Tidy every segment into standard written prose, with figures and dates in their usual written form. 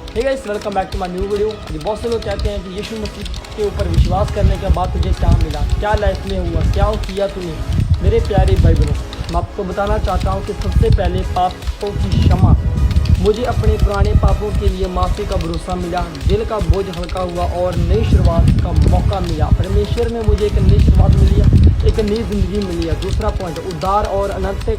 Hey guys, welcome back to my new video. बहुत से लोग कहते हैं कि यीशु मसीह के ऊपर विश्वास करने के बाद तुझे क्या मिला, क्या लाइफ में हुआ, क्या किया तूने। मेरे प्यारे भाई बहनों, मैं आपको बताना चाहता हूँ कि सबसे पहले पापों की क्षमा, मुझे अपने पुराने पापों के लिए माफ़ी का भरोसा मिला, दिल का बोझ हल्का हुआ और नई शुरुआत का मौका मिला। परमेश्वर में मुझे एक नई शुरुआत मिली है, एक नई ज़िंदगी मिली है। दूसरा पॉइंट, उद्धार और अनंत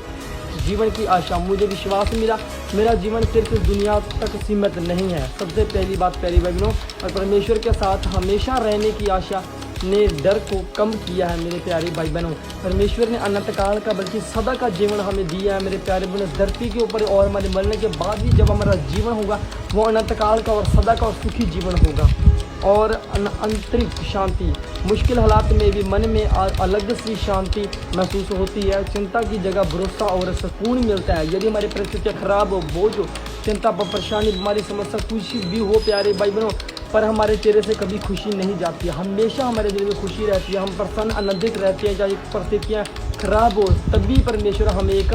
जीवन की आशा, मुझे विश्वास मिला मेरा जीवन सिर्फ इस दुनिया तक सीमित नहीं है। सबसे पहली बात प्यारी बहनों, और परमेश्वर के साथ हमेशा रहने की आशा ने डर को कम किया है। मेरे प्यारे भाई बहनों, परमेश्वर ने अनंत काल का बल्कि सदा का जीवन हमें दिया है। मेरे प्यारे बहनों, धरती के ऊपर और हमारे मरने के बाद भी जब हमारा जीवन होगा वो अनंत काल का और सदा का और सुखी जीवन होगा। और आंतरिक शांति, मुश्किल हालात में भी मन में अलग सी शांति महसूस होती है। चिंता की जगह भरोसा और सुकून मिलता है। यदि हमारी परिस्थितियाँ खराब हो, बोझ हो, चिंता पर परेशानी, बीमारी, समस्या कुछ भी हो प्यारे भाई बहनों, पर हमारे चेहरे से कभी खुशी नहीं जाती है। हमेशा हमारे दिल में खुशी रहती है, हम प्रसन्न आनंदित रहते हैं। चाहे परिस्थितियाँ खराब हो तभी परमेश्वर हमें एक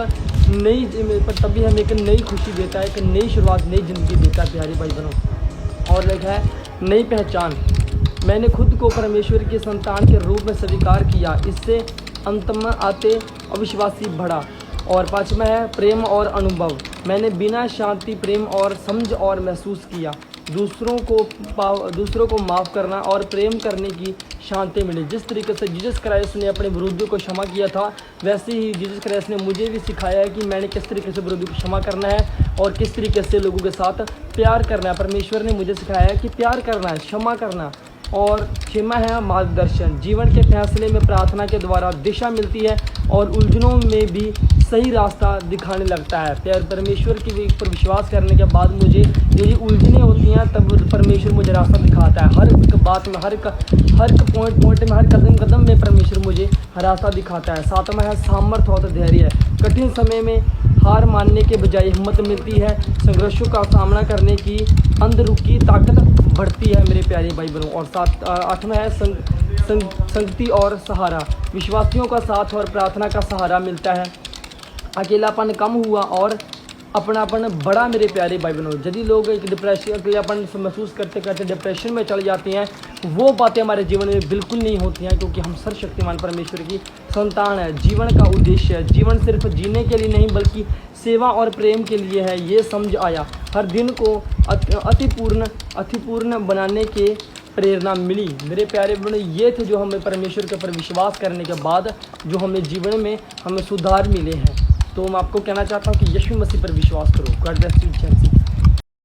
नई खुशी देता है, एक नई शुरुआत, नई ज़िंदगी देता है प्यारे भाई बहनों। और लिखा है नई पहचान, मैंने खुद को परमेश्वर के संतान के रूप में स्वीकार किया, इससे अंत में आते अविश्वासी बढ़ा। और पाँचवा है प्रेम और अनुभव, मैंने बिना शांति, प्रेम और समझ और महसूस किया। दूसरों को माफ़ करना और प्रेम करने की शांति मिली। जिस तरीके से जीसस क्राइस्ट ने अपने विरोधियों को क्षमा किया था, वैसे ही जीसस क्राइस्ट ने मुझे भी सिखाया है कि मैंने किस तरीके से विरोधियों को क्षमा करना है और किस तरीके से लोगों के साथ प्यार करना है। परमेश्वर ने मुझे सिखाया है कि प्यार करना है, क्षमा करना। और क्षमा है मार्गदर्शन, जीवन के फैसले में प्रार्थना के द्वारा दिशा मिलती है और उलझनों में भी सही रास्ता दिखाने लगता है। प्यार परमेश्वर के ऊपर विश्वास करने के बाद मुझे यदि उलझनें होती हैं तब परमेश्वर मुझे रास्ता दिखाता है। हर एक बात में, हर पॉइंट में, हर कदम में परमेश्वर मुझे रास्ता दिखाता है। सातवां है सामर्थ्य और धैर्य, कठिन समय में हार मानने के बजाय हिम्मत मिलती है। संघर्षों का सामना करने की अंदरूनी ताकत बढ़ती है मेरे प्यारे भाई बहनों। और आठवां है संगति और सहारा, विश्वासियों का साथ और प्रार्थना का सहारा मिलता है। अकेलापन कम हुआ और अपनापन बड़ा मेरे प्यारे भाई बहनों। यदि लोग एक अकेलापन महसूस करते करते डिप्रेशन में चले जाते हैं, वो बातें हमारे जीवन में बिल्कुल नहीं होती हैं, क्योंकि हम सर्वशक्तिमान परमेश्वर की संतान है। जीवन का उद्देश्य है, जीवन सिर्फ जीने के लिए नहीं बल्कि सेवा और प्रेम के लिए है, ये समझ आया। हर दिन को अतिपूर्ण बनाने के प्रेरणा मिली। मेरे प्यारे बहनों, ये थे जो हमें परमेश्वर के ऊपर विश्वास करने के बाद जो हमें जीवन में हमें सुधार मिले हैं। तो मैं आपको कहना चाहता हूँ कि यीशु मसीह पर विश्वास करो। God bless you.